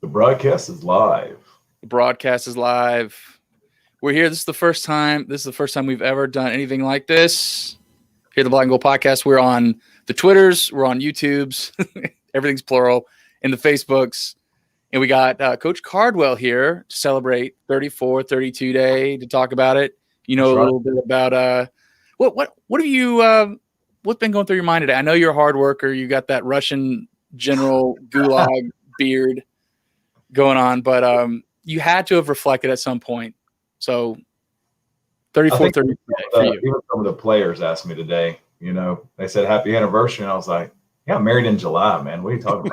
The broadcast is live. The broadcast is live. We're here. This is the first time we've ever done anything like this. Here at the Black and Gold Podcast, we're on the Twitters, we're on YouTubes, everything's plural, and the Facebooks. And we got Coach Cardwell here to celebrate 34-32 Day to talk about it. You know, a little bit about what have you what's been going through your mind today? I know you're a hard worker. You got that Russian general gulag beard going on, but you had to have reflected at some point. So 34-32 for you. Even some of the players asked me today, you know, they said happy anniversary, and I was like, yeah, I'm married in July, man. What are you talking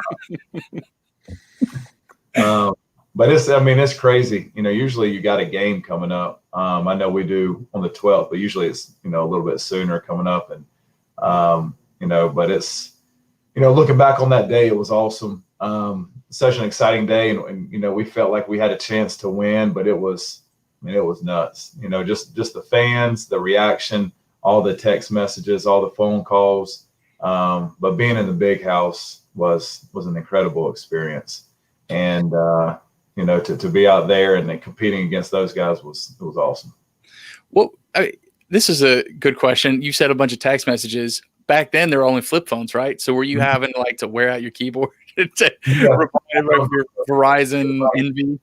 about? But it's crazy. You know, usually you got a game coming up. I know we do on the 12th, but usually it's, you know, a little bit sooner coming up. And, you know, but it's, you know, looking back on that day, it was awesome. Such an exciting day. And, you know, we felt like we had a chance to win, but it was nuts. You know, just the fans, the reaction, all the text messages, all the phone calls. But being in the big house was an incredible experience. And, you know, to be out there and then competing against those guys was awesome. Well, this is a good question. You said a bunch of text messages. Back then, there were only flip phones, right? So were you having to wear out your keyboard to reply to your Verizon Envy?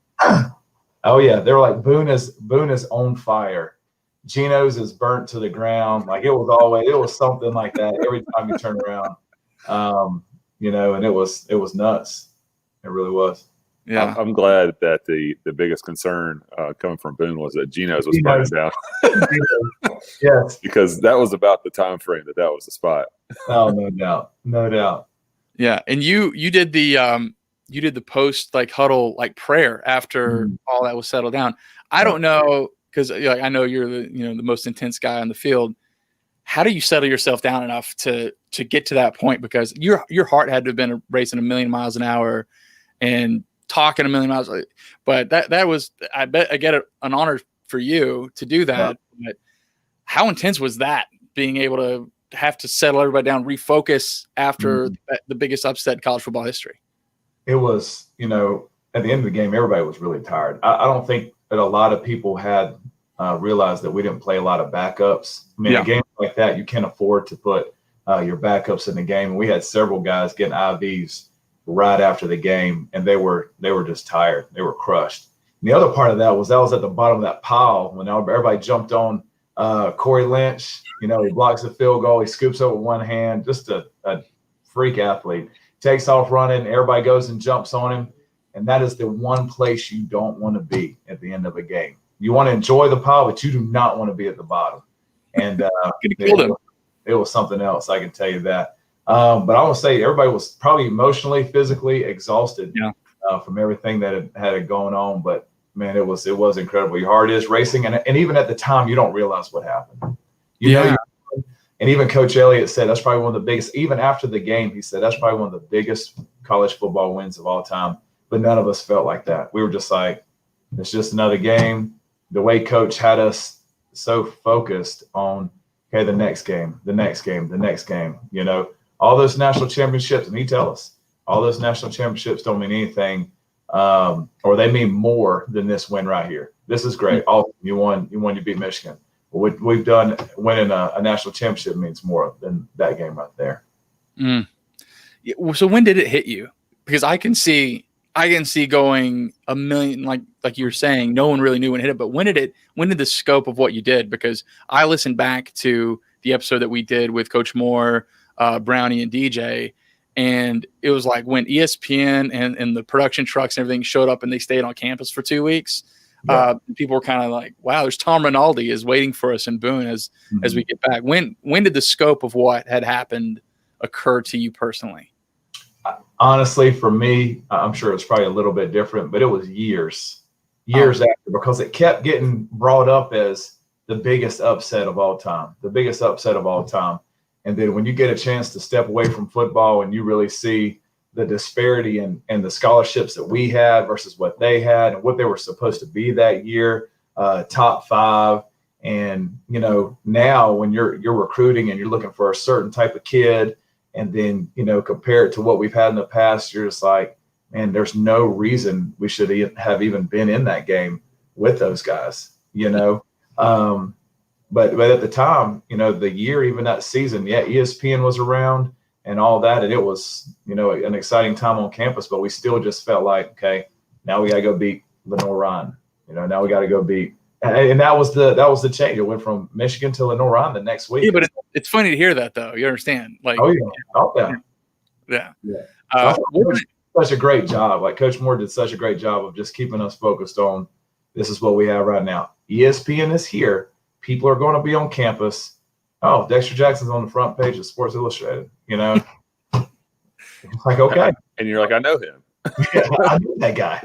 Oh yeah, they were like Boone is on fire. Geno's is burnt to the ground. Like it was something like that every time you turn around. You know, and it was nuts. It really was. Yeah, I'm glad that the biggest concern coming from Boone was that Geno's was burning down. Yes, because that was about the time frame that was the spot. Oh, no doubt. Yeah, and you did the post huddle prayer after all that was settled down. I don't know, because I know you're the most intense guy on the field. How do you settle yourself down enough to get to that point? Because your heart had to have been racing 1,000,000 miles an hour and talking 1,000,000 miles. But that was, I bet, an honor for you to do that. Yeah. But how intense was that, being able to have to settle everybody down, refocus after the biggest upset in college football history? It was, you know, at the end of the game, everybody was really tired. I don't think that a lot of people had realized that we didn't play a lot of backups. I mean, a game like that, you can't afford to put your backups in the game. And we had several guys getting IVs right after the game, and they were just tired. They were crushed. And the other part of that was at the bottom of that pile when everybody jumped on Corey Lynch. You know, he blocks the field goal. He scoops up with one hand. Just a freak athlete. Takes off running. Everybody goes and jumps on him. And that is the one place you don't want to be at the end of a game. You want to enjoy the pile, but you do not want to be at the bottom. And it was something else, I can tell you that. But I want to say everybody was probably emotionally, physically exhausted from everything that had going on. But man, it was incredible. Your heart is racing, and even at the time, you don't realize what happened. You know, and even Coach Elliott said that's probably one of the biggest. Even after the game, he said that's probably one of the biggest college football wins of all time. But none of us felt like that. We were just like, it's just another game. The way Coach had us so focused on, okay, the next game, the next game, the next game. You know, all those national championships, and he tell us all those national championships don't mean anything. Or they mean more than this win right here. This is great. Awesome. You won, you beat Michigan. What we've done, winning a national championship means more than that game right there. So when did it hit you? Because I can see going 1,000,000, like you were saying, no one really knew when it hit it. But when did the scope of what you did? Because I listened back to the episode that we did with Coach Moore, Brownie, and DJ. And it was like when ESPN and the production trucks and everything showed up and they stayed on campus for 2 weeks. People were kind of like, wow, there's Tom Rinaldi is waiting for us in Boone as we get back. When did the scope of what had happened occur to you personally? Honestly, for me, I'm sure it's probably a little bit different, but it was years after, because it kept getting brought up as the biggest upset of all time. And then when you get a chance to step away from football and you really see the disparity in the scholarships that we had versus what they had and what they were supposed to be that year, top 5. And, you know, now when you're recruiting and you're looking for a certain type of kid, and then, you know, compare it to what we've had in the past, you're just like, man, there's no reason we should have even been in that game with those guys, you know. But at the time, you know, the year, even that season, yeah, ESPN was around and all that, and it was, you know, an exciting time on campus. But we still just felt like, okay, now we got to go beat Lenoir-Rhyne. You know, now we got to go beat, and that was the change. It went from Michigan to Lenoir-Rhyne the next week. Yeah, but it's funny to hear that, though. You understand? Like, yeah. Such a great job. Like Coach Moore did such a great job of just keeping us focused on this is what we have right now. ESPN is here. People are going to be on campus. Oh, Dexter Jackson's on the front page of Sports Illustrated. You know, it's like, okay, and you're like, I know him. Yeah, I knew that guy.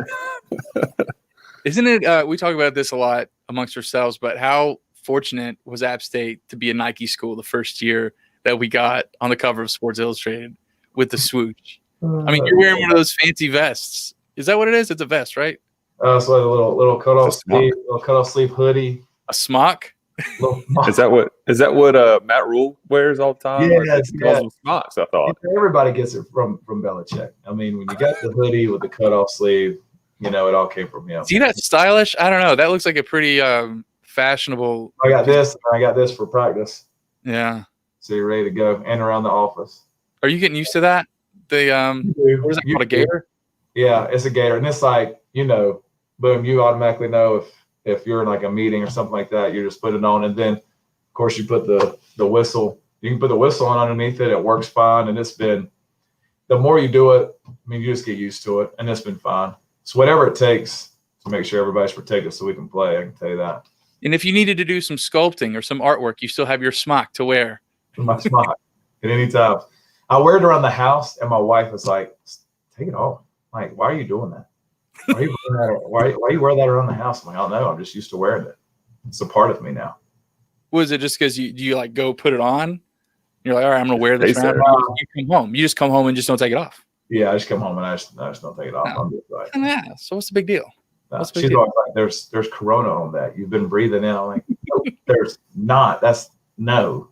Isn't it? We talk about this a lot amongst ourselves, but how fortunate was App State to be a Nike school the first year that we got on the cover of Sports Illustrated with the swoosh? I mean, you're wearing one of those fancy vests. Is that what it is? It's a vest, right? So like a little cutoff sleeve hoodie. A smock. Is that what Matt Rule wears all the time? Yeah, calls them smocks. I thought everybody gets it from Belichick. I mean, when you got the hoodie with the cutoff sleeve, you know it all came from him. See that stylish? I don't know. That looks like a pretty fashionable. I got this for practice. Yeah. So you're ready to go and around the office. Are you getting used to that? What is that called? A gator? Yeah, it's a gator, and it's like, you know, boom, you automatically know if you're in like a meeting or something like that, you just put it on, and then of course you put the whistle. You can put the whistle on underneath it. It works fine, and it's been, the more you do it, I mean, you just get used to it, and it's been fine. So whatever it takes to make sure everybody's protected so we can play, I can tell you that. And if you needed to do some sculpting or some artwork, you still have your smock to wear. My smock at any time. I wear it around the house, and my wife is like, "Take it off." I'm like, why are you doing that? Why you wear that around the house? I'm like, I don't know. I'm just used to wearing it. It's a part of me now. Was it just because you like go put it on? You're like, all right, I'm gonna wear this around. You come home. You just come home and just don't take it off. Yeah, I just come home and I just don't take it off. No. I'm just like, yeah. So what's the big deal? She's always like, there's corona on that. You've been breathing in. I'm like, no, there's not. That's not.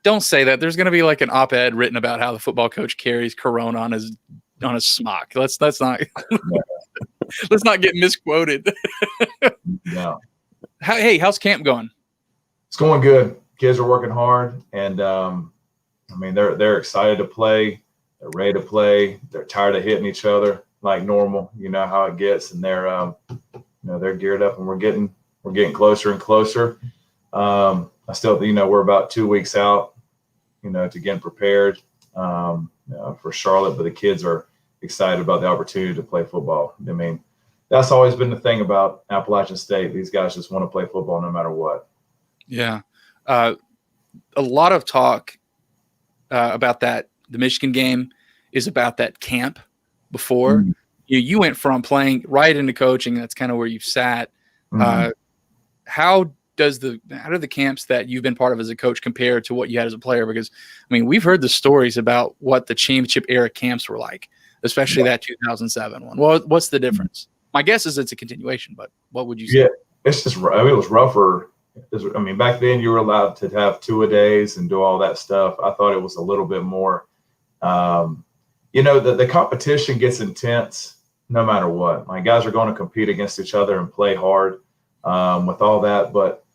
Don't say that. There's going to be like an op-ed written about how the football coach carries corona on his smock. Let's not let's not get misquoted. No. How's camp going? It's going good. Kids are working hard, and I mean they're excited to play. They're ready to play. They're tired of hitting each other like normal. You know how it gets, and they're they're geared up, and we're getting closer and closer. I still, we're about 2 weeks out, to getting prepared for Charlotte, but the kids are excited about the opportunity to play football. I mean, that's always been the thing about Appalachian State. These guys just want to play football no matter what. Yeah. A lot of talk about that. The Michigan game is about that camp before. Mm-hmm. You went from playing right into coaching. That's kind of where you've sat. Mm-hmm. How do the camps that you've been part of as a coach compare to what you had as a player? Because, I mean, we've heard the stories about what the championship era camps were like, especially that 2007 one. Well, what's the difference? My guess is it's a continuation, but what would you say? Yeah, it's just, I mean, it was rougher. Back then you were allowed to have 2-a-days and do all that stuff. I thought it was a little bit more, the competition gets intense no matter what. My guys are going to compete against each other and play hard with all that. But,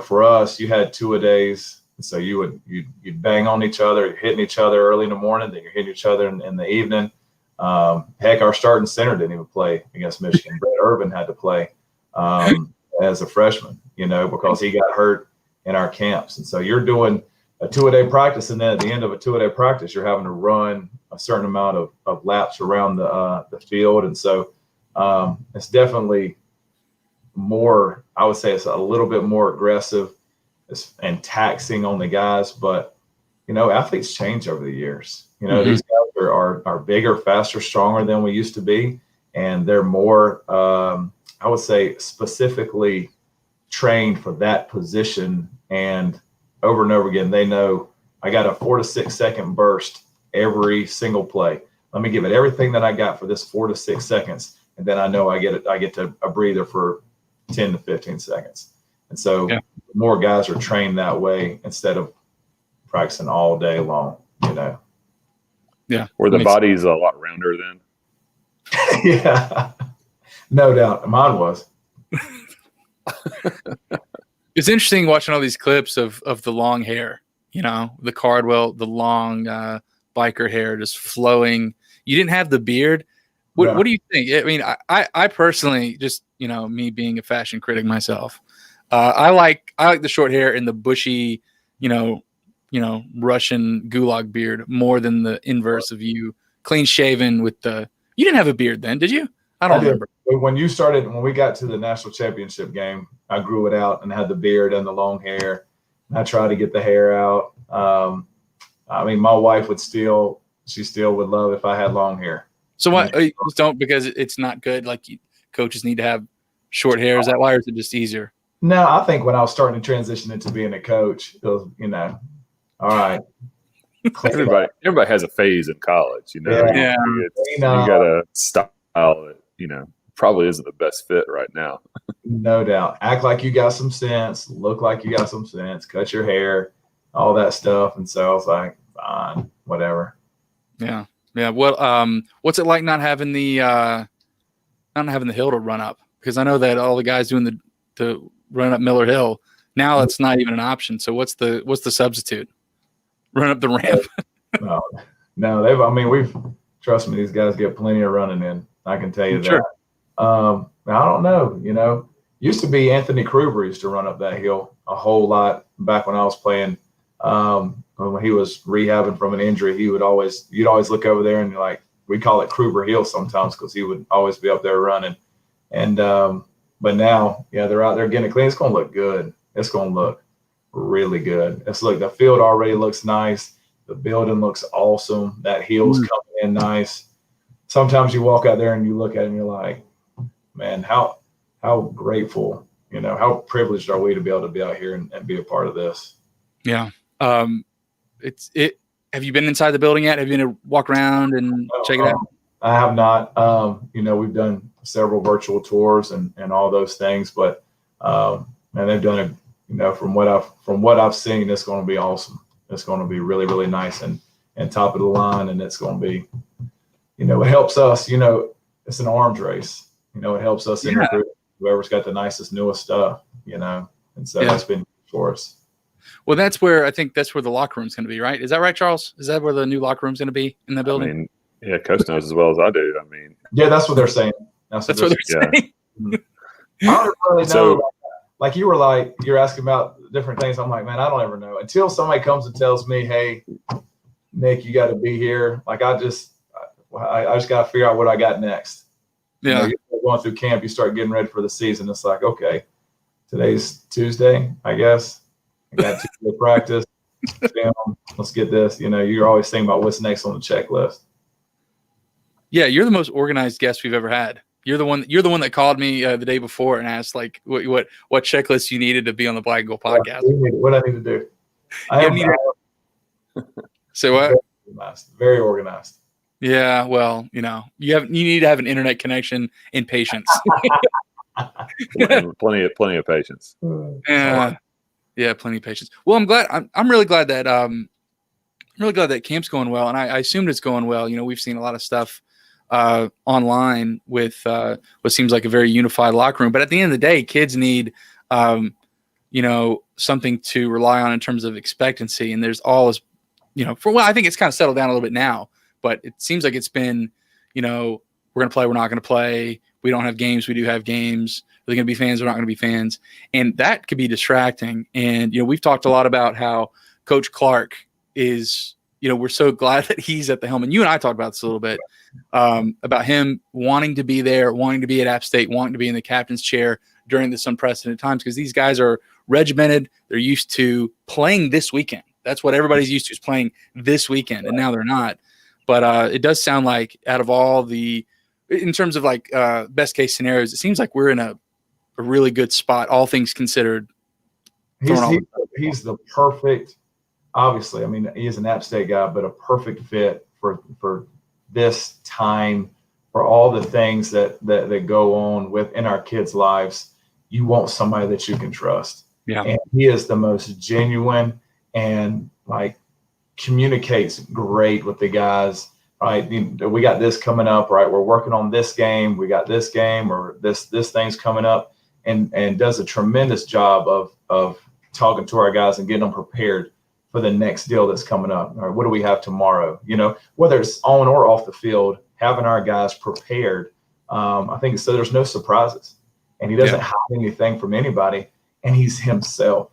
for us, you had 2-a-days. So you'd bang on each other, hitting each other early in the morning, then you're hitting each other in the evening. Heck, our starting center didn't even play against Michigan. Brett Urban had to play as a freshman, because he got hurt in our camps. And so you're doing a 2-a-day practice, and then at the end of a 2-a-day practice, you're having to run a certain amount of laps around the field. And so it's definitely more, I would say it's a little bit more aggressive and taxing on the guys. But, athletes change over the years. Mm-hmm. These guys are bigger, faster, stronger than we used to be. And they're more, I would say, specifically trained for that position. And over and over again, they know I got a 4 to 6 second burst every single play. Let me give it everything that I got for this 4 to 6 seconds. And then I know I get to a breather for 10 to 15 seconds. And so more guys are trained that way instead of practicing all day long, Yeah. Were the bodies a lot rounder then? Yeah, no doubt. Mine was. It's interesting watching all these clips of the long hair, the Cardwell, the long biker hair just flowing. You didn't have the beard. What do you think? I mean, I personally, just, me being a fashion critic myself, I like the short hair and the bushy, Russian gulag beard more than the inverse of you clean shaven with you didn't have a beard then, did you? I don't remember. When we got to the national championship game, I grew it out and had the beard and the long hair. And I tried to get the hair out. I mean, my wife would still would love if I had long hair. So why you just don't, because it's not good? Like, coaches need to have short hair. Is that why, or is it just easier? No, I think when I was starting to transition into being a coach, it was, all right. Everybody has a phase in college, Yeah. You got a style that, probably isn't the best fit right now. No doubt. Act like you got some sense, look like you got some sense, cut your hair, all that stuff. And so I was like, fine, whatever. Yeah. Yeah. Well, what's it like not having the hill to run up? Because I know that all the guys doing the run up Miller Hill, now it's not even an option. So what's the substitute? Run up the ramp. No, trust me, these guys get plenty of running in. I can tell you that. I don't know, used to be Anthony Kruger used to run up that hill a whole lot back when I was playing. When he was rehabbing from an injury, you'd always look over there and you're like, we call it Kruger Hill sometimes because he would always be up there running. And, but now, they're out there getting it clean. It's going to look good. It's going to look really good. The field already looks nice. The building looks awesome. That hill's coming in nice. Sometimes you walk out there and you look at it and you're like, man, how grateful, how privileged are we to be able to be out here and be a part of this? Yeah. Have you been inside the building yet? Have you been to walk around and check it out? I have not. We've done several virtual tours and all those things, but and they've done it. From what I've seen, it's going to be awesome. It's going to be really, really nice and top of the line, and it's going to be, it helps us. It's an arms race. It helps us recruit whoever's got the nicest, newest stuff. And so that's been for us. Well, that's where the locker room's going to be, right? Is that right, Charles? Is that where the new locker room's going to be in the building? Coach knows as well as I do. That's what they're saying. That's what they're saying. I don't really know. So, like you're asking about different things. I'm like, man, I don't ever know until somebody comes and tells me, hey, Nick, you got to be here. Like I just got to figure out what I got next. Yeah. You're going through camp, you start getting ready for the season. It's like, okay, today's Tuesday, I guess. I got Tuesday practice. Let's get this. You're always thinking about what's next on the checklist. Yeah, you're the most organized guest we've ever had. You're the one that called me the day before and asked like what checklist you needed to be on the Black and Gold podcast. What I need to do. So what? Very organized. Yeah, well, you need to have an internet connection and patience. plenty of patience. Yeah, plenty of patience. Well, I'm really glad that camp's going well, and I assumed it's going well. We've seen a lot of stuff online with what seems like a very unified locker room, but at the end of the day, kids need something to rely on in terms of expectancy, and there's all this, I think it's kind of settled down a little bit now. But it seems like it's been, we're going to play, we're not going to play. We don't have games, we do have games. Are they going to be fans? We're not going to be fans. And that could be distracting. And, we've talked a lot about how Coach Clark is, we're so glad that he's at the helm. And you and I talked about this a little bit, about him wanting to be there, wanting to be at App State, wanting to be in the captain's chair during this unprecedented times, because these guys are regimented. They're used to playing this weekend. That's what everybody's used to, is playing this weekend. And now they're not. But it does sound like out of all in terms of like best case scenarios, it seems like we're in a really good spot, all things considered. He's the perfect, obviously, he is an App State guy, but a perfect fit for this time, for all the things that go on within our kids' lives. You want somebody that you can trust. Yeah. And he is the most genuine and communicates great with the guys, right? We got this coming up, right? We're working on this game. We got this game, or this thing's coming up, and does a tremendous job of talking to our guys and getting them prepared for the next deal that's coming up. All right, what do we have tomorrow? Whether it's on or off the field, having our guys prepared. I think so. There's no surprises, and he doesn't hide anything from anybody, and he's himself.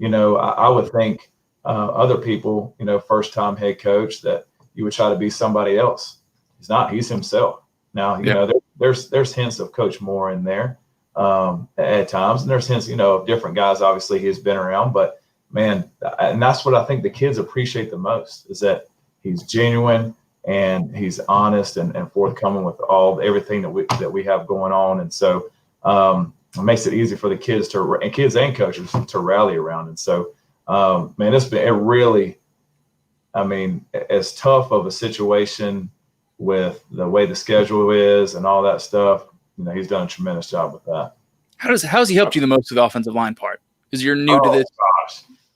I would think other people, first time head coach, that you would try to be somebody else. He's not. He's himself. Now, there's hints of Coach Moore in there at times, and there's hints, of different guys. Obviously, he's been around, but man, and that's what I think the kids appreciate the most, is that he's genuine and he's honest and forthcoming with everything that we have going on, and so it makes it easy for the kids and coaches to rally around. And so, man, as tough of a situation with the way the schedule is and all that stuff, he's done a tremendous job with that. How's he helped you the most with the offensive line part? Because you're new to this.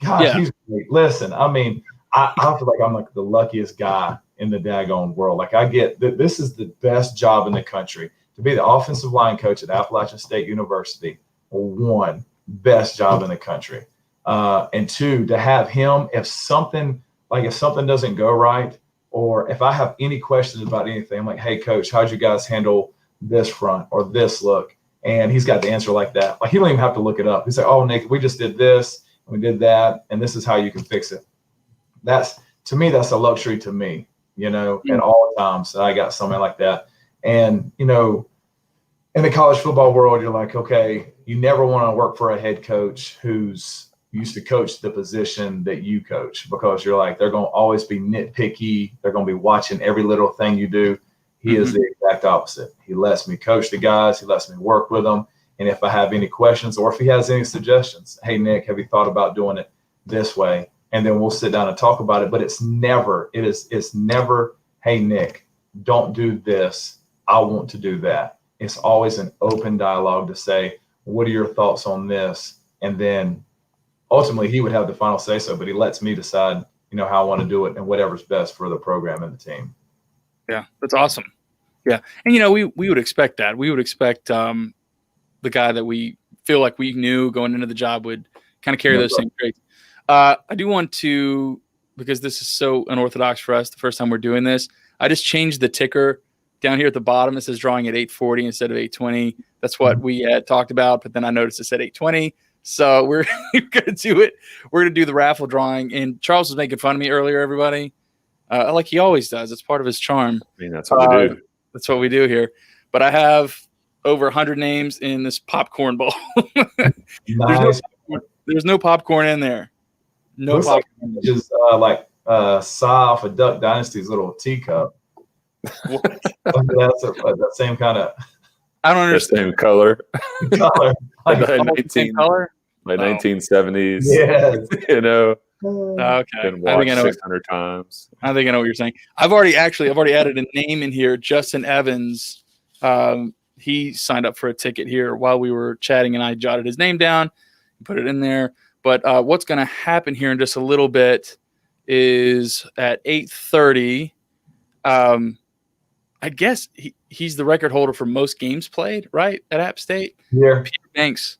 Gosh, he's great. Listen, I feel like I'm like the luckiest guy in the daggone world. Like, I get that this is the best job in the country. To be the offensive line coach at Appalachian State University, one, best job in the country. And two, to have him, if something doesn't go right, or if I have any questions about anything, I'm like, hey, coach, how'd you guys handle this front or this look? And he's got the answer like that. Like, he don't even have to look it up. He's like, oh, Nick, we just did this, and we did that, and this is how you can fix it. To me, that's a luxury to me, at all times that I got somebody like that. And, in the college football world, you're like, okay, you never want to work for a head coach who's used to coach the position that you coach, because you're like, they're going to always be nitpicky. They're going to be watching every little thing you do. He is the exact opposite. He lets me coach the guys. He lets me work with them. And if I have any questions, or if he has any suggestions, hey, Nick, have you thought about doing it this way? And then we'll sit down and talk about it. But it's never, hey, Nick, don't do this. I want to do that. It's always an open dialogue to say, what are your thoughts on this? And then ultimately he would have the final say so, but he lets me decide, how I want to do it and whatever's best for the program and the team. Yeah, that's awesome. Yeah. And, we would expect that. We would expect the guy that we feel like we knew going into the job would kind of carry those same traits. I do want to, because this is so unorthodox for us, the first time we're doing this, I just changed the ticker down here at the bottom. It says drawing at 8:40 instead of 8:20. That's what we had talked about, but then I noticed it said 8:20. So we're going to do it. We're going to do the raffle drawing. And Charles was making fun of me earlier, everybody. Like he always does. It's part of his charm. That's what we do. That's what we do here. But I have over 100 names in this popcorn bowl. Nice. There's no popcorn in there. No looks popcorn. Like just saw off a Duck Dynasty's little teacup. That's that same kind of. I don't understand. Same color. Like same color. Like 1970s. Yes. Okay. Been watched 600 times. I think I know what you're saying. I've already added a name in here. Justin Evans. He signed up for a ticket here while we were chatting, and I jotted his name down and put it in there. But what's going to happen here in just a little bit is at 8:30. I guess he's the record holder for most games played, right, at App State. Yeah. Peter Banks.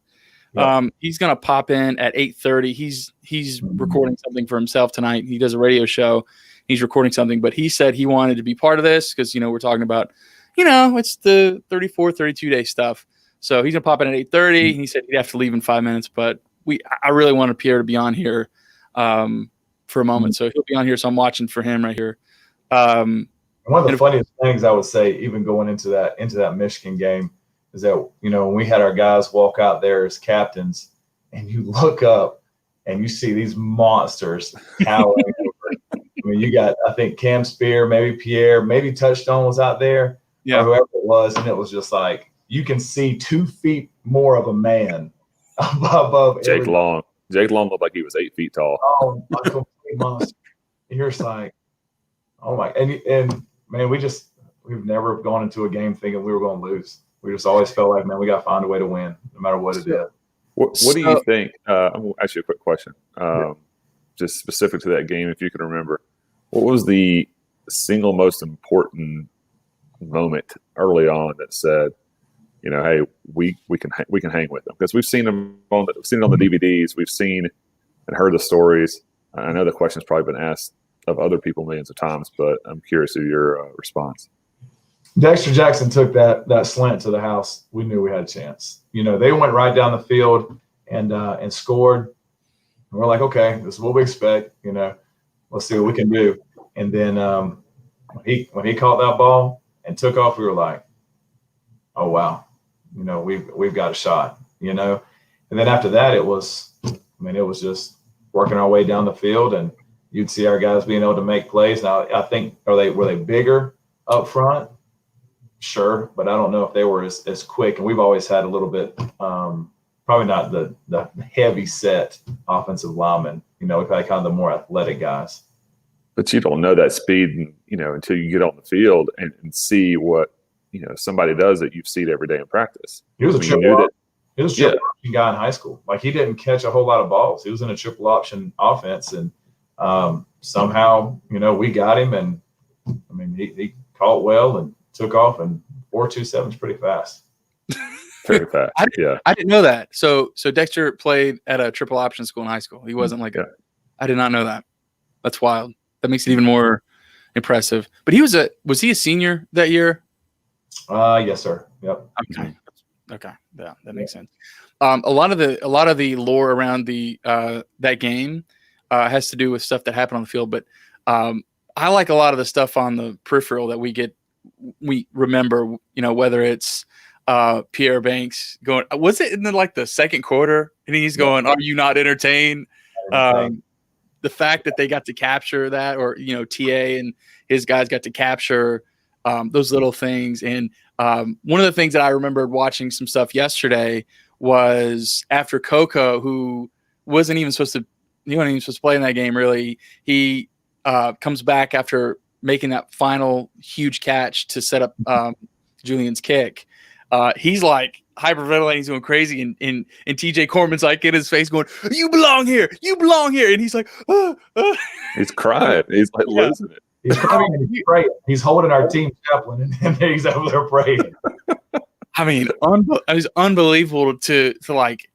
Yeah. He's going to pop in at 8:30. He's recording something for himself tonight. He does a radio show. He's recording something, but he said he wanted to be part of this because, we're talking about, it's the 34, 32-day stuff. So he's going to pop in at 8:30. He said he'd have to leave in 5 minutes, but I really wanted Pierre to be on here for a moment. So he'll be on here. So I'm watching for him right here. One of the funniest things I would say, even going into that Michigan game, is that, when we had our guys walk out there as captains, and you look up and you see these monsters towering over. You got, I think, Cam Spear, maybe Pierre, maybe Touchstone was out there, or whoever it was, and it was just like you can see 2 feet more of a man above Jake Long. Jake Long looked like he was 8 feet tall. Oh, a complete monster. You're just like, oh my, and man, we've never gone into a game thinking we were going to lose. We just always felt like, man, we got to find a way to win, no matter what it is. What do you think? I'm going to ask you a quick question, just specific to that game, if you can remember. What was the single most important moment early on that said, hey, we can hang with them? Because we've seen them on the DVDs, we've seen and heard the stories. I know the question's probably been asked of other people millions of times, but I'm curious of your response. Dexter Jackson took that slant to the house. We knew we had a chance. They went right down the field and scored. And we're like, okay, this is what we expect. Let's see what we can do. And then when he caught that ball and took off, we were like, oh wow, we've got a shot. And then after that, it was just working our way down the field, and you'd see our guys being able to make plays. Now, I think were they bigger up front? Sure, but I don't know if they were as quick. And we've always had a little bit, probably not the heavy set offensive linemen. We've had kind of the more athletic guys. But you don't know that speed, until you get on the field and see what somebody does that you've seen every day in practice. He was a triple option guy in high school. Like, he didn't catch a whole lot of balls. He was in a triple option offense, and somehow we got him. And he caught well and took off, and 4.27 is pretty fast. Very fast. I didn't know that. So Dexter played at a triple option school in high school. He wasn't like I did not know that. That's wild. That makes it even more impressive. But was he a senior that year? Yes, sir. Yep. Okay. Yeah, that makes sense. A lot of the lore around that game has to do with stuff that happened on the field, but I like a lot of the stuff on the peripheral that we remember. Whether it's Pierre Banks going, was it in the second quarter, and he's going, "Are you not entertained?" The fact that they got to capture that, or TA and his guys got to capture those little things. And one of the things that I remembered watching some stuff yesterday was after Coco, who wasn't even supposed to play in that game. Really, he comes back after making that final huge catch to set up Julian's kick. He's like hyperventilating, he's going crazy, and TJ Corman's like in his face going, you belong here, and he's like, he's crying, he's like losing it. He's crying and he's praying. He's holding our team chaplain, and he's over there praying. It's unbelievable to like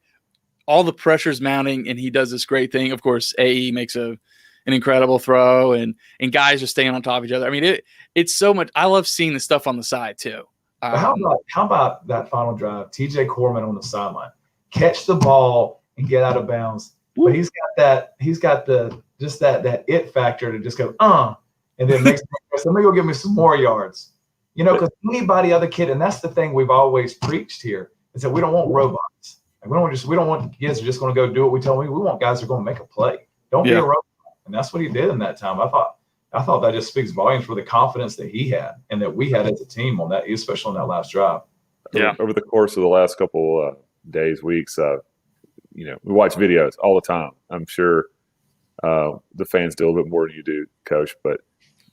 all the pressure's mounting, and he does this great thing. Of course, AE makes an incredible throw, and guys are staying on top of each other. It's so much. I love seeing the stuff on the side too. How about that final drive? TJ Corman on the sideline, catch the ball and get out of bounds. Woo. But he's got that it factor to just go, and then makes somebody go give me some more yards. Because anybody other kid, and that's the thing we've always preached here, is that we don't want robots. Like, we don't want kids who are just going to go do what we tell them. We want guys who are going to make a play. Don't be a robot. And that's what he did in that time. I thought that just speaks volumes for the confidence that he had and that we had as a team on that, especially on that last drive. Yeah. Over the course of the last couple days, weeks, we watch videos all the time. I'm sure the fans do a little bit more than you do, Coach. But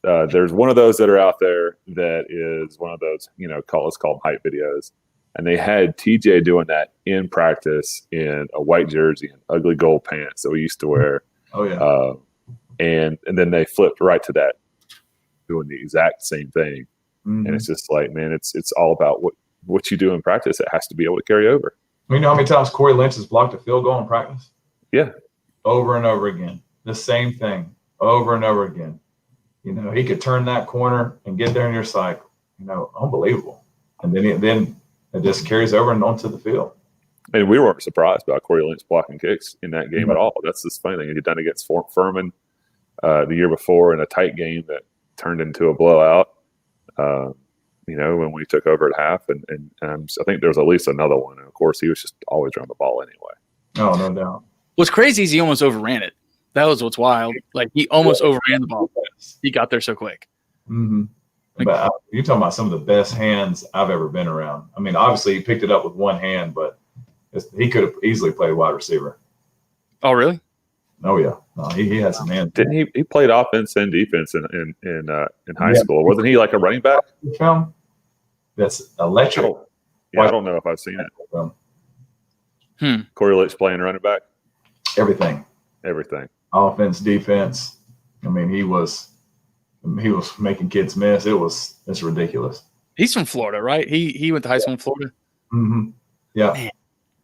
there's one of those that are out there that is one of those, let's call them hype videos. And they had TJ doing that in practice in a white jersey and ugly gold pants that we used to wear. Oh, yeah. And then they flipped right to that, doing the exact same thing. Mm-hmm. And it's just like, man, it's all about what you do in practice. It has to be able to carry over. You know how many times Corey Lynch has blocked a field goal in practice? Yeah. Over and over again. The same thing. Over and over again. He could turn that corner and get there, and you're just like, unbelievable. And then it just carries over and onto the field. And we weren't surprised about Corey Lynch blocking kicks in that game at all. That's this funny thing. He'd done against Furman the year before in a tight game that turned into a blowout, when we took over at half. And I think there was at least another one. And, of course, he was just always around the ball anyway. Oh, no doubt. What's crazy is he almost overran it. That was what's wild. Like, he almost overran the ball. He got there so quick. Mm-hmm. But you're talking about some of the best hands I've ever been around. Obviously, he picked it up with one hand, but he could have easily played wide receiver. Oh, really? Oh, yeah. No, he had some hands. Didn't he? He played offense and defense in high school. Wasn't he like a running back? Film that's electric. I don't know if I've seen it. Corey Lynch playing running back. Everything. Offense, defense. He was He was making kids miss. It's ridiculous. He's from Florida, right? He went to high school in Florida. Mm-hmm. Yeah. Man,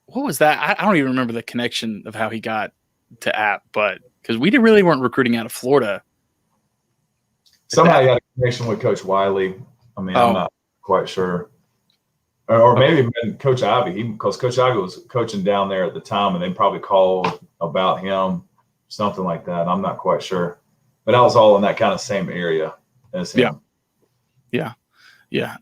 what was that? I don't even remember the connection of how he got to App, but because we weren't recruiting out of Florida. Somehow he had a connection with Coach Wiley. I mean, I'm not quite sure. Or maybe Coach Ivy, because Coach Ivy was coaching down there at the time, and they probably called about him, something like that. I'm not quite sure. But I was all in that kind of same area as him. Yeah.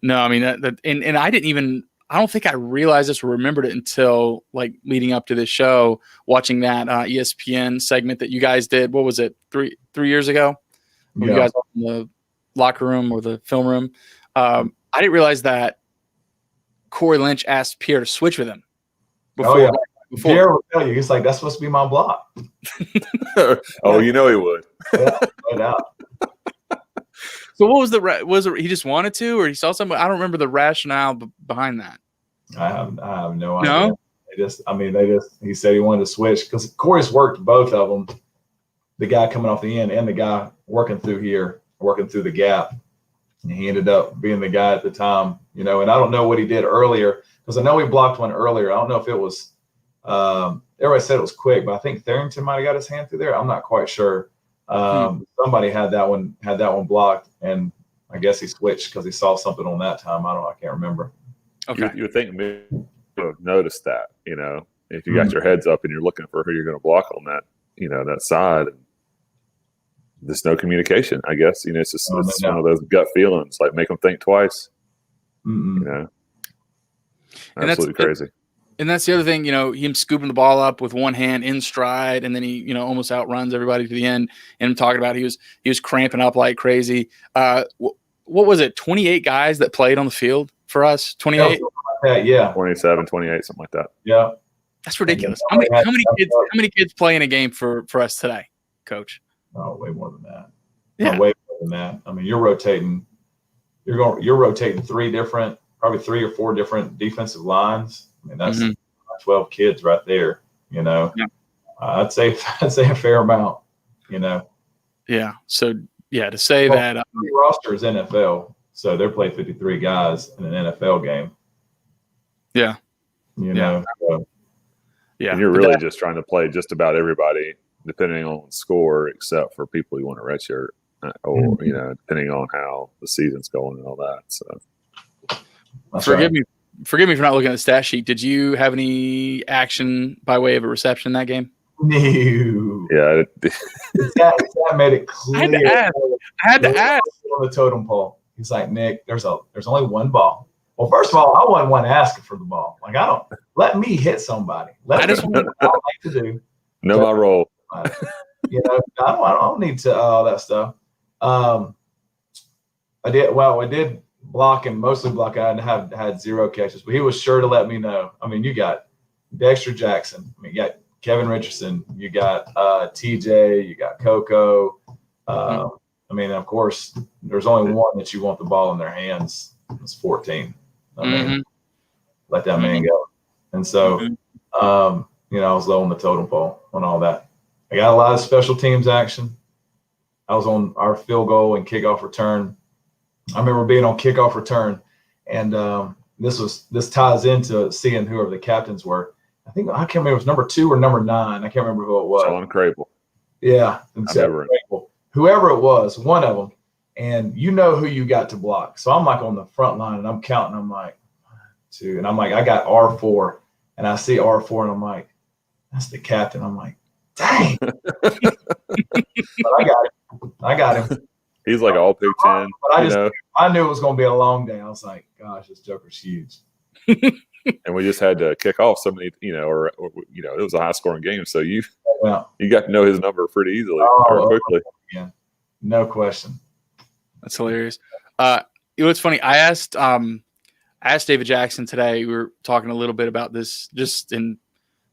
No, I mean, and I didn't even – I don't think I realized this or remembered it until like leading up to this show, watching that ESPN segment that you guys did. What was it? Three years ago? When you guys were in the locker room or the film room. I didn't realize that Corey Lynch asked Pierre to switch with him. Before. Pierre will tell you, he's like, that's supposed to be my block. Oh, you know he would. Yeah, no doubt. So what was it he just wanted to, or he saw something? I don't remember the rationale behind that. I have no idea. He said he wanted to switch because Corey's worked both of them, the guy coming off the end and the guy working through the gap. And he ended up being the guy at the time, and I don't know what he did earlier because I know he blocked one earlier. I don't know if it was, everybody said it was quick, but I think Tharrington might have got his hand through there. I'm not quite sure. Somebody had that one blocked, and I guess he switched because he saw something on that time. I can't remember. Okay. You would think maybe you would have noticed that, if you got your heads up and you're looking for who you're going to block on that, that side. And there's no communication, I guess. It's just it's one of those gut feelings, like make them think twice. Absolutely crazy. And that's the other thing, him scooping the ball up with one hand in stride, and then he, almost outruns everybody to the end. And I'm talking about he was cramping up like crazy. What was it? 28 guys that played on the field for us. 28. Yeah. 27, 28, something like that. Yeah. That's ridiculous. How many kids play in a game for us today, Coach? Oh, way more than that. Yeah. Way more than that. I mean, you're rotating probably 3 or 4 different defensive lines. I mean, that's 12 kids right there, Yeah. I'd say a fair amount, Yeah. So, to say that. The roster is NFL, so they're playing 53 guys in an NFL game. Yeah. So. Yeah. And you're really just trying to play just about everybody, depending on score, except for people you want to redshirt, or, depending on how the season's going and all that. So. Forgive me for not looking at the stat sheet. Did you have any action by way of a reception in that game? No. Yeah. That made it clear. I had to ask. On the totem pole. He's like, Nick, there's only one ball. Well, first of all, I wasn't one asking for the ball. Like, let me hit somebody. Let me do what I like to do. Know my role. I don't need to all that stuff. I did block and mostly block. I had 0 catches, but he was sure to let me know. I mean, you got Dexter Jackson. I mean, you got Kevin Richardson. You got TJ. You got Coco. I mean, of course, there's only one that you want the ball in their hands. It's 14. I mean, let that man go. And so, I was low on the totem pole on all that. I got a lot of special teams action. I was on our field goal and kickoff return. I remember being on kickoff return, and this ties into seeing whoever the captains were. I can't remember if it was number 2 or number 9. I can't remember who it was. Sean Crable. Yeah, whoever it was, one of them, and who you got to block. So I'm like on the front line, and I'm counting. I'm like 1, 2, and I'm like, I got R4, and I see R4, and I'm like, that's the captain. I'm like, dang. But I got him. He's like all Big Ten. But I knew it was going to be a long day. I was like, gosh, this Joker's huge. And we just had to kick off so many, it was a high scoring game. So you got to know his number pretty easily or quickly. Yeah, no question. That's hilarious. It's funny. I asked David Jackson today. We were talking a little bit about this just in,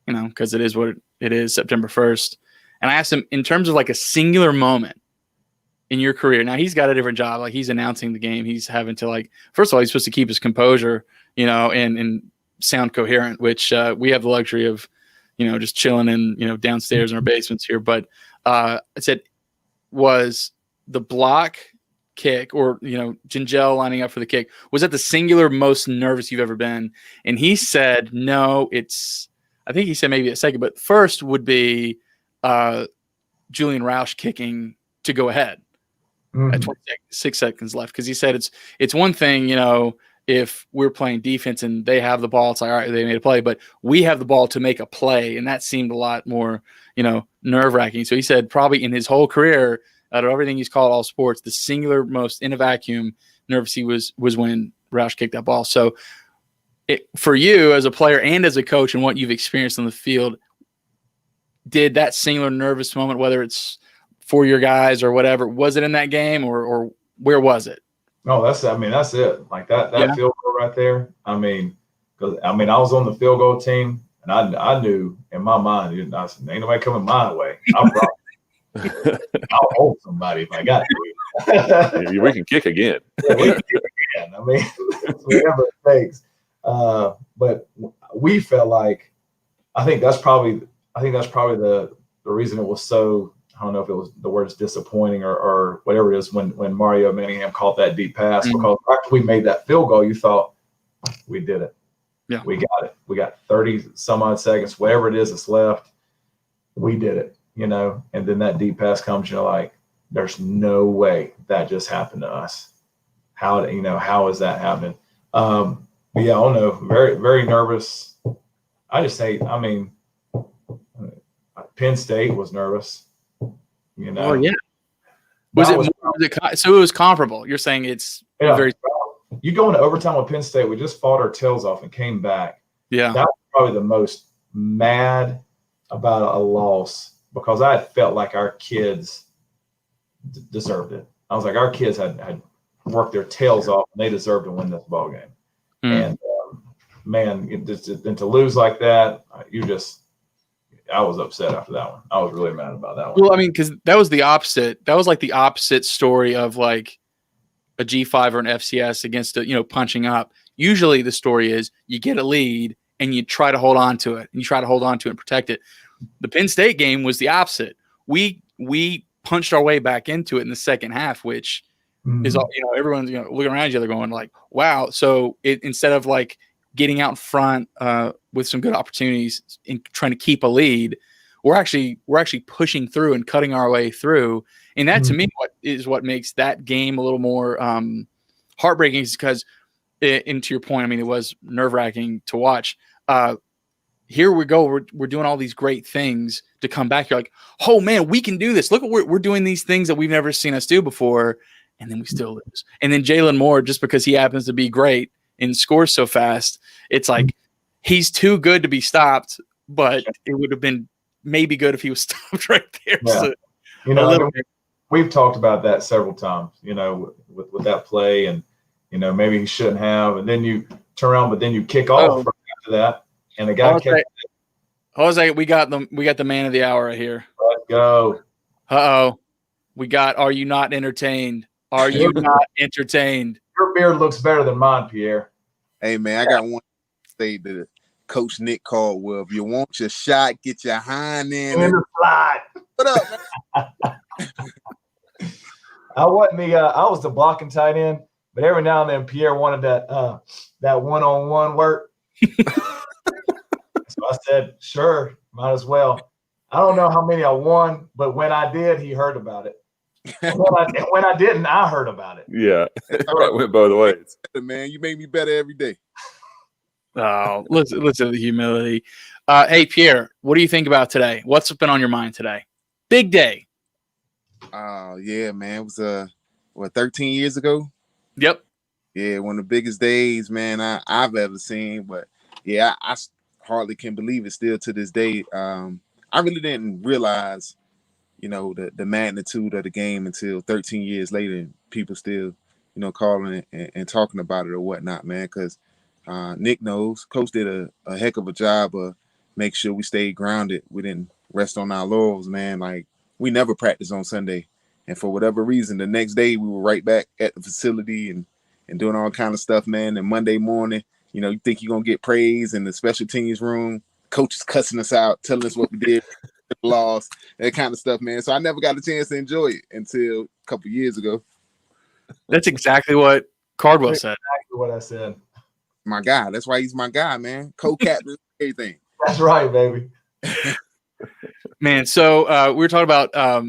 because it is what it is, September 1st. And I asked him in terms of like a singular moment in your career. Now he's got a different job. Like he's announcing the game. He's having to first of all, he's supposed to keep his composure, and sound coherent, which we have the luxury of, just chilling in, downstairs in our basements here. But I said, was the block kick, or Gingell lining up for the kick, was that the singular most nervous you've ever been? And he said, no, I think he said maybe a second, but first would be Julian Roush kicking to go ahead at 26 seconds left. Because he said it's one thing, if we're playing defense and they have the ball, it's like, all right, they made a play, but we have the ball to make a play. And that seemed a lot more, nerve wracking. So he said probably in his whole career, out of everything he's called all sports, the singular most in a vacuum nervous he was when Roush kicked that ball. So for you as a player and as a coach and what you've experienced on the field, did that singular nervous moment, whether it's for your guys or whatever, was it in that game or where was it? No, that's it. Like that field goal right there. Because I was on the field goal team, and I knew in my mind, I said, ain't nobody coming my way. I'll hold somebody if I got to. We can kick again. Yeah, we can kick again. Whatever it takes. But we felt like, I think that's probably the reason it was so. I don't know if it was the word is disappointing or whatever it is when Mario Manningham caught that deep pass, because after we made that field goal, you thought we did it. Yeah, we got it. We got 30 some odd seconds, whatever it is that's left. We did it, and then that deep pass comes, you're like, there's no way that just happened to us. How is that happening? But yeah, I don't know. Very, very nervous. I just say, Penn State was nervous. Oh yeah. So it was comparable. You're saying it's very. You go into overtime with Penn State. We just fought our tails off and came back. Yeah, that was probably the most mad about a loss, because I had felt like our kids deserved it. I was like, our kids had worked their tails off and they deserved to win this ball game. And man, to lose like that, I was upset after that one. I was really mad about that one. Well, because that was the opposite. That was like the opposite story of like a G5 or an FCS against punching up. Usually the story is you get a lead and you try to hold on to it, and you try to hold on to it and protect it. The Penn State game was the opposite. We punched our way back into it in the second half, which is all, everyone's looking around each other going like, wow. So instead of like getting out in front with some good opportunities and trying to keep a lead, we're actually pushing through and cutting our way through. And that to me what makes that game a little more heartbreaking, is because, and to your point, it was nerve-wracking to watch. Here we go. We're doing all these great things to come back. You're like, oh man, we can do this. Look, we're doing these things that we've never seen us do before, and then we still lose. And then Jalen Moore, just because he happens to be great and scores so fast, it's like he's too good to be stopped. But it would have been maybe good if he was stopped right there. Yeah. So, we've talked about that several times. With that play, and maybe he shouldn't have. And then you turn around, but then you kick off after that. And the guy Jose, we got the man of the hour right here. Let's go. We got, are you not entertained? Are you not entertained? Your beard looks better than mine, Pierre. Hey man, I got one to say to Coach Nick Caldwell. If you want your shot, get your hind in the slide. What up, man? I was the blocking tight end, but every now and then Pierre wanted that one-on-one work. So I said, sure, might as well. I don't know how many I won, but when I did, he heard about it. And when I didn't, I heard about it. Yeah, it went both ways. Man, you make me better every day. Oh, listen to the humility. Hey, Pierre, what do you think about today? What's been on your mind today? Big day. Yeah, man. It was 13 years ago? Yep. Yeah, one of the biggest days, man, I've ever seen. But yeah, I hardly can believe it still to this day. I really didn't realize, the magnitude of the game until 13 years later, and people still, calling and talking about it or whatnot, man. Because Nick knows, Coach did a heck of a job of make sure we stayed grounded. We didn't rest on our laurels, man. Like, we never practiced on Sunday. And for whatever reason, the next day we were right back at the facility and doing all kind of stuff, man. And Monday morning, you think you're going to get praise in the special teams room. Coach is cussing us out, telling us what we did, lost, that kind of stuff, man. So I never got a chance to enjoy it until a couple years ago. That's exactly what Cardwell said. Exactly what I said. My guy. That's why he's my guy, man. Co-captain, everything. That's right, baby. Man, so we were talking about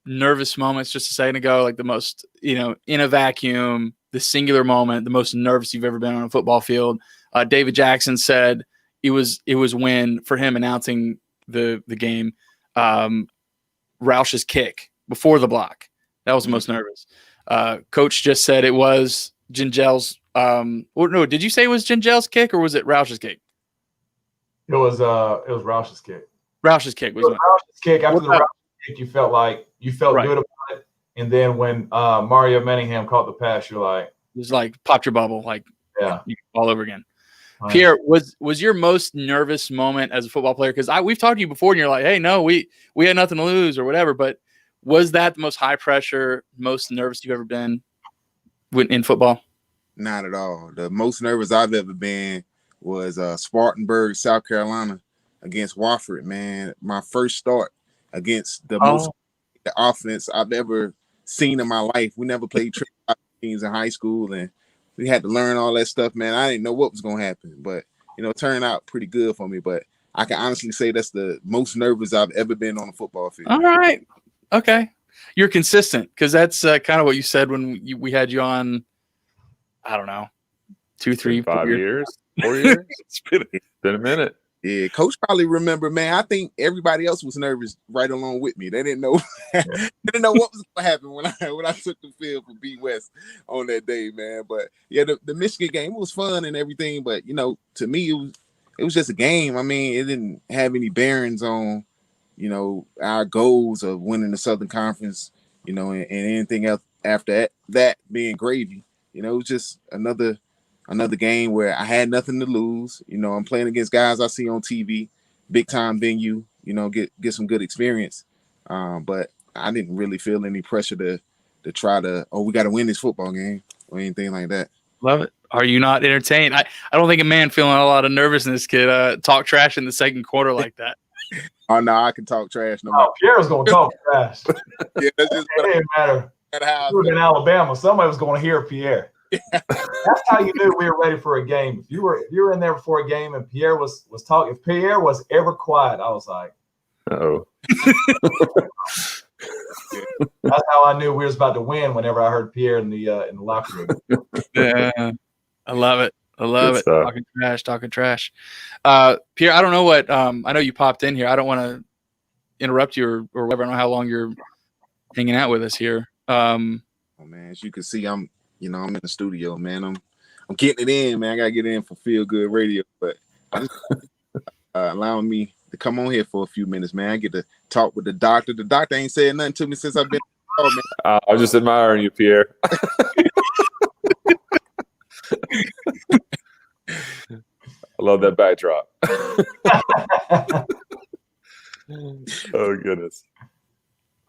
nervous moments just a second ago, like the most, in a vacuum, the singular moment, the most nervous you've ever been on a football field. David Jackson said it was when, for him, announcing the game, Roush's kick before the block. That was the most nervous. Coach just said it was Gingel's. No, did you say it was Gingel's kick or was it Roush's kick? It was Roush's kick. Roush's kick was Roush's kick. After the Roush's kick, you felt right. Good about it. And then when Mario Manningham caught the pass, you're like, it was like popped your bubble, like all over again. Right. Pierre, was your most nervous moment as a football player? Because we've talked to you before, and you're like, hey, no, we had nothing to lose or whatever. But was that the most high pressure, most nervous you've ever been in football? Not at all. The most nervous I've ever been was Spartanburg, South Carolina, against Wofford. Man, my first start against the most offense I've ever seen in my life. We never played triple teams in high school, and we had to learn all that stuff, man. I didn't know what was going to happen, but, it turned out pretty good for me. But I can honestly say that's the most nervous I've ever been on a football field. All right. Okay. You're consistent, because that's kind of what you said when we had you on, I don't know, 2, 3, 5 years, 4 years. It's been a minute. Yeah, Coach probably remember, man. I think everybody else was nervous right along with me. They didn't know what was going to happen when I took the field for B West on that day, man. But yeah, the Michigan game was fun and everything, but to me it was just a game. I mean, it didn't have any bearings on our goals of winning the Southern Conference, and anything else after that being gravy. It was just another game where I had nothing to lose. I'm playing against guys I see on TV, big time venue, get some good experience. But I didn't really feel any pressure to try to, we got to win this football game or anything like that. Love it. Are you not entertained? I don't think a man feeling a lot of nervousness could talk trash in the second quarter like that. Oh, no, I can talk trash. No matter. Pierre's going to talk trash. Yeah, that's just it didn't matter. We were in Alabama. Somebody was going to hear Pierre. That's how you knew we were ready for a game. If you were in there before a game and Pierre was talking, if Pierre was ever quiet, I was like, oh. That's how I knew we was about to win whenever I heard Pierre in the locker room. Yeah, I love it. Talking trash. Pierre, I don't know what I know you popped in here. I don't want to interrupt you or whatever. I don't know how long you're hanging out with us here. Oh man, as you can see, I'm in the studio, man. I'm getting it in, man. I gotta get in for Feel Good Radio, but allowing me to come on here for a few minutes, man. I get to talk with the doctor. The doctor ain't said nothing to me since I've been. Oh, man. I was just admiring you, Pierre. I love that backdrop. Oh goodness.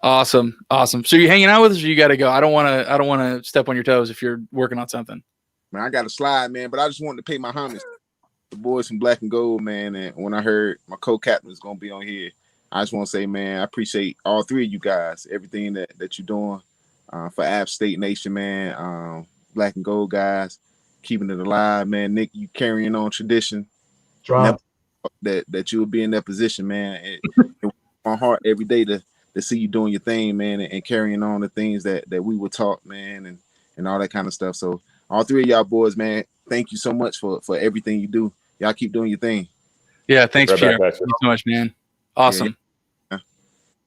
Awesome. So you hanging out with us, or you got to go? I don't want to step on your toes if you're working on something. Man, I got to slide, man. But I just wanted to pay my homage to the boys from Black and Gold, man. And when I heard my co-captain was going to be on here, I just want to say, man, I appreciate all three of you guys, everything that you're doing for App State Nation, man. Black and Gold guys, keeping it alive, man. Nick, you carrying on tradition. That you will be in that position, man. It my heart every day to see you doing your thing, man, and carrying on the things that we were taught, man, and all that kind of stuff. So all three of y'all boys, man, thank you so much for everything you do. Y'all keep doing your thing. Yeah, thanks, Pierre. Thank you so much, man. Awesome. Yeah.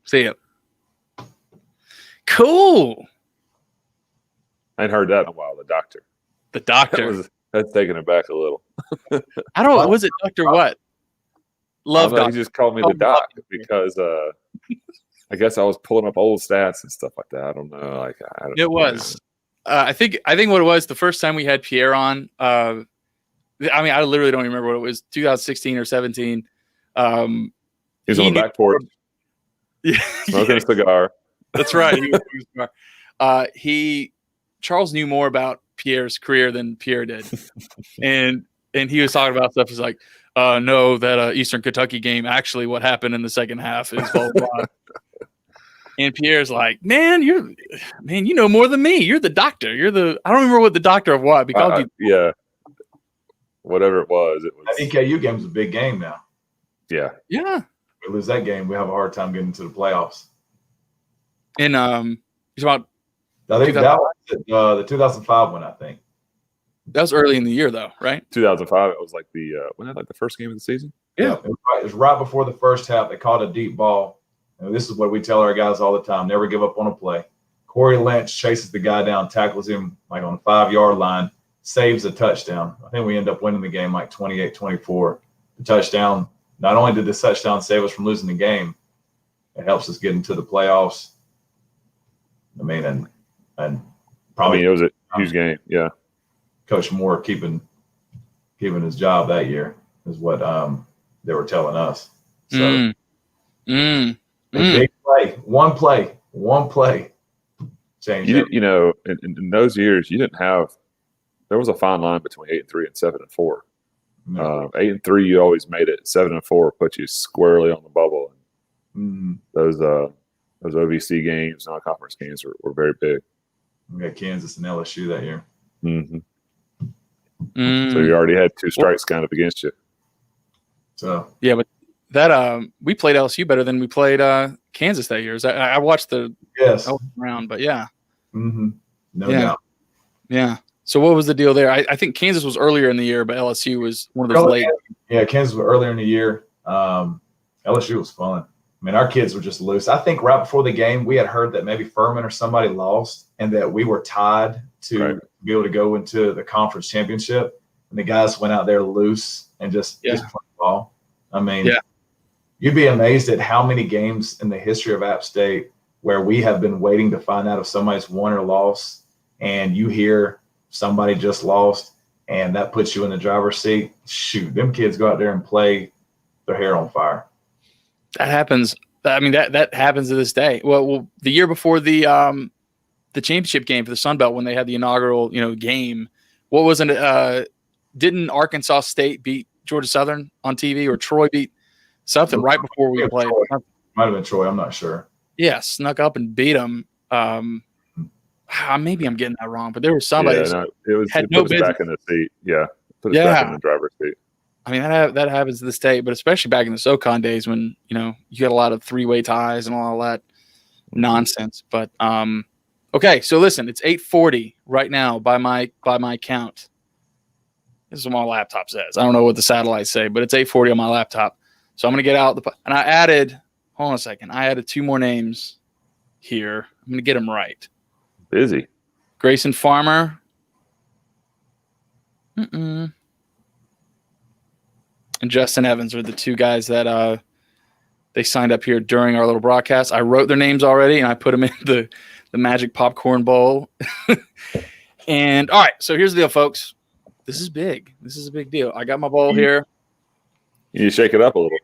See ya. Cool. I ain't heard that in a while. The doctor. That's taking it back a little. I don't know. Was it Dr. what? Love Doctor. He just called me the doc because I guess I was pulling up old stats and stuff like that. I don't know. It was. I think what it was the first time we had Pierre on. I mean, I literally don't remember what it was. 2016 or 17. He was on the back porch, smoking a cigar. That's right. Charles knew more about Pierre's career than Pierre did, and he was talking about stuff. He's like, no, that Eastern Kentucky game, actually what happened in the second half is blah, blah. And Pierre's like, man, you know more than me. You're the doctor. I don't remember what the doctor of what. Because yeah, whatever it was. That EKU game was a big game now. Yeah. Yeah. We lose that game, we have a hard time getting to the playoffs. And he's about. I think that was the 2005 one. I think that was early in the year, though, right? 2005. It was like wasn't that like the first game of the season? Yeah, it was right before the first half. They caught a deep ball. And this is what we tell our guys all the time: never give up on a play. Corey Lynch chases the guy down, tackles him like on the 5-yard line, saves a touchdown. I think we end up winning the game like 28-24. The touchdown. Not only did this touchdown save us from losing the game, it helps us get into the playoffs. I mean, and probably it was a huge game. Yeah, Coach Moore keeping his job that year is what they were telling us. So big play, one play changed. In those years, you didn't have. There was a fine line between 8-3 and 7-4. 8-3, you always made it. 7-4 put you squarely on the bubble. Those OVC games, non-conference games, were very big. We had Kansas and LSU that year. So you already had 2 strikes kind of against you. So yeah, but that we played LSU better than we played Kansas that year. I watched the round, but yeah, no doubt. Yeah. So what was the deal there? I think Kansas was earlier in the year, but LSU was one of those late. Yeah, Kansas was earlier in the year. LSU was fun. I mean, our kids were just loose. I think right before the game, we had heard that maybe Furman or somebody lost and that we were tied to be able to go into the conference championship. And the guys went out there loose and just played ball. I mean, you'd be amazed at how many games in the history of App State where we have been waiting to find out if somebody's won or lost, and you hear somebody just lost, and that puts you in the driver's seat. Shoot, them kids go out there and play their hair on fire. That happens. I mean, that happens to this day. Well, the year before the championship game for the Sun Belt, when they had the inaugural, game, what wasn't it? Didn't Arkansas State beat Georgia Southern on TV, or Troy beat something right before we played? Might have been Troy. I'm not sure. Yeah, snuck up and beat them. Maybe I'm getting that wrong, but there was somebody. Yeah, it put us back in the seat. Yeah, put us back in the driver's seat. I mean, that happens to this day, but especially back in the SoCon days when, you got a lot of 3-way ties and all that nonsense. But okay, so listen, it's 8:40 right now by my count. This is what my laptop says. I don't know what the satellites say, but it's 8:40 on my laptop. So I'm gonna get out and I added. Hold on a second. I added 2 more names here. I'm gonna get them right. Busy. Grayson Farmer. And Justin Evans are the 2 guys that they signed up here during our little broadcast. I wrote their names already, and I put them in the magic popcorn bowl. And all right, so here's the deal, folks. This is big. This is a big deal. I got my bowl here. You shake it up a little.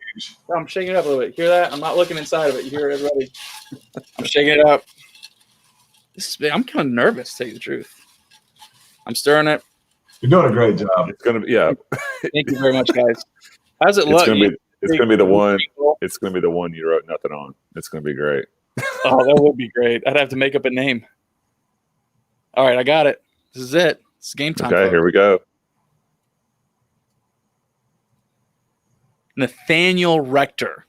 I'm shaking it up a little bit. Hear that? I'm not looking inside of it. You hear it, everybody? I'm shaking it up. This is big. I'm kind of nervous, to tell you the truth. I'm stirring it. You're doing a great job. It's gonna be Thank you very much, guys. How's it look? It's gonna be the one. It's gonna be the one you wrote nothing on. It's gonna be great. Oh, that would be great. I'd have to make up a name. All right, I got it. This is it. It's game time. Okay, here we go. Nathaniel Rector.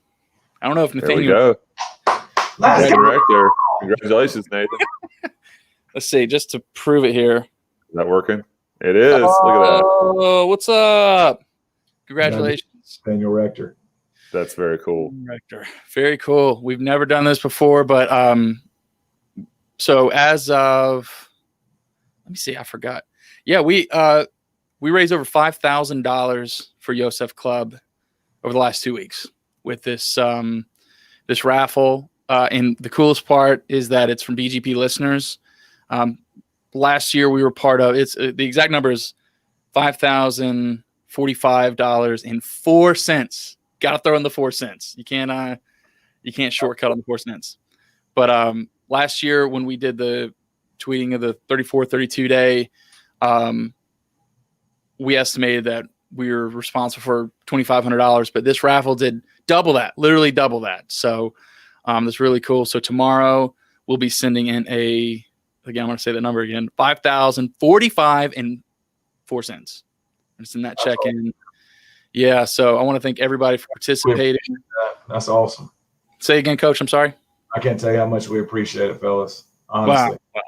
I don't know if Nathaniel. There we go. Rector. Congratulations, Nathan. Let's see, just to prove it here. Is that working? It is. Look at that. Oh, what's up? Congratulations, Nathaniel Rector. That's very cool. Rector. Very cool. We've never done this before, but so as of, let me see, I forgot. Yeah, we raised over $5,000 for Yosef Club over the last 2 weeks with this this raffle. And the coolest part is that it's from BGP listeners. Last year we were part of it's the exact number is $5,045.04. Got to throw in the 4 cents. You can't shortcut on the 4 cents. But last year when we did the tweeting of the 34-32 day, we estimated that we were responsible for $2,500, but this raffle did double that, literally double that. So That's really cool. So tomorrow we'll be sending in again, I'm going to say the number again, $5,045.04. And send that check in. Yeah. So I want to thank everybody for participating. That's awesome. Say again, Coach. I'm sorry. I can't tell you how much we appreciate it, fellas. Honestly. Wow.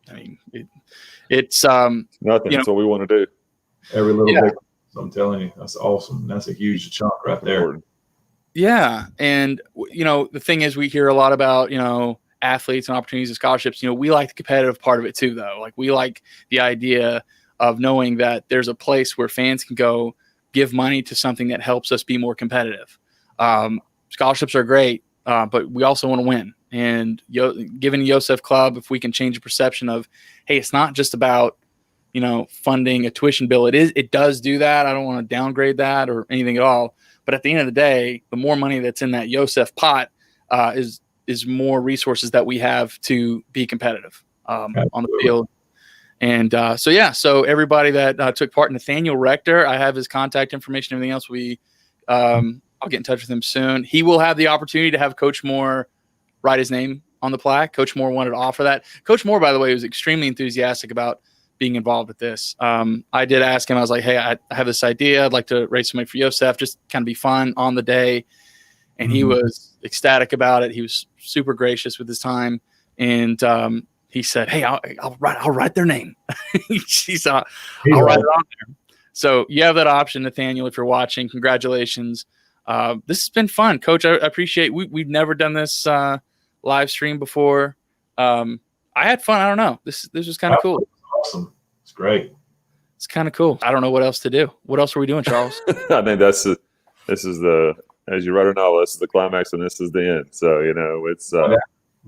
I mean, it's nothing. That's what we want to do. Every little bit. I'm telling you, that's awesome. That's a huge chunk right there. Important. Yeah. And, the thing is, we hear a lot about, athletes and opportunities and scholarships. We like the competitive part of it too, though. Like, we like the idea of knowing that there's a place where fans can go give money to something that helps us be more competitive. Scholarships are great, but we also want to win. And given Yosef Club, if we can change the perception of, hey, it's not just about, funding a tuition bill. It does do that. I don't want to downgrade that or anything at all. But at the end of the day, the more money that's in that Yosef pot is more resources that we have to be competitive on the field. And so everybody that took part, Nathaniel Rector, I have his contact information, everything else. I'll get in touch with him soon. He will have the opportunity to have Coach Moore write his name on the plaque. Coach Moore wanted to offer that. Coach Moore, by the way, was extremely enthusiastic about being involved with this. I did ask him, I was like, hey, I have this idea. I'd like to raise some money for Yosef, just kind of be fun on the day. And he was ecstatic about it. He was super gracious with his time. And he said, hey, I'll write their name. I'll write it on there. So you have that option, Nathaniel, if you're watching. Congratulations. This has been fun, Coach. I appreciate we've never done this live stream before. I had fun. I don't know. This was kind of cool. Awesome. It's great. It's kind of cool. I don't know what else to do. What else are we doing, Charles? I think this is as you write a novel, this is the climax and this is the end. So, it's you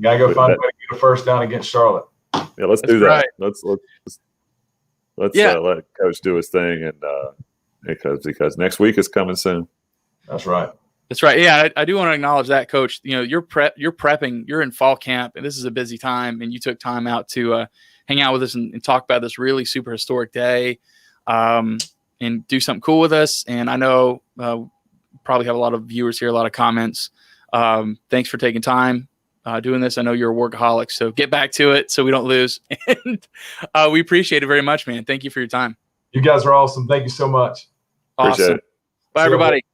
gotta go find a way to get a first down against Charlotte. Yeah, let's do that. Right. Let's let Coach do his thing, and because next week is coming soon. That's right. That's right. Yeah, I do want to acknowledge that, Coach. You're prepping. You're in fall camp, and this is a busy time. And you took time out to hang out with us and talk about this really super historic day, and do something cool with us. And I know probably have a lot of viewers here, a lot of comments. Thanks for taking time doing this. I know you're a workaholic, so get back to it so we don't lose. And we appreciate it very much, man. Thank you for your time. You guys are awesome. Thank you so much. Awesome. Appreciate it. Bye, everybody.